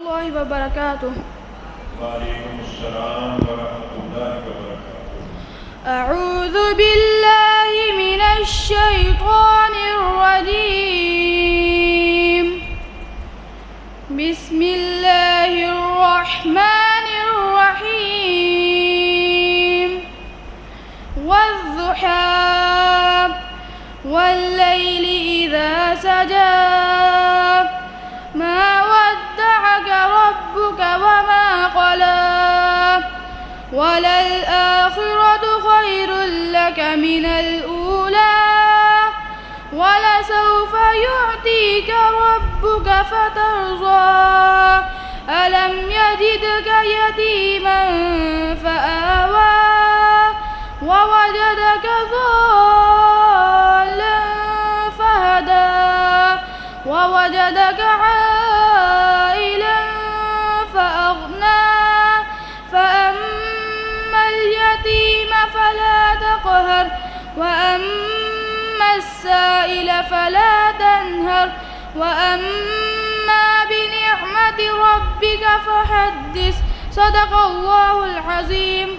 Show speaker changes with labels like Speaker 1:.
Speaker 1: الله وبركاته.
Speaker 2: وعليكم السلام ورحمة الله وبركاته.
Speaker 1: أعوذ بالله من الشيطان الرجيم. بسم الله الرحمن الرحيم. والضحى والليل إذا سجى ما ودعك ربك وما قلى وللآخرة خير لك من الأولى ولسوف يعطيك ربك فترضى ألم يجدك يتيما فآوى ووجدك ضالا فهدى ووجدك عائلا فأغنى فأما اليتيم فلا تقهر وأما السائل فلا تنهر وأما بنعمة ربك فحدث. صدق الله العظيم.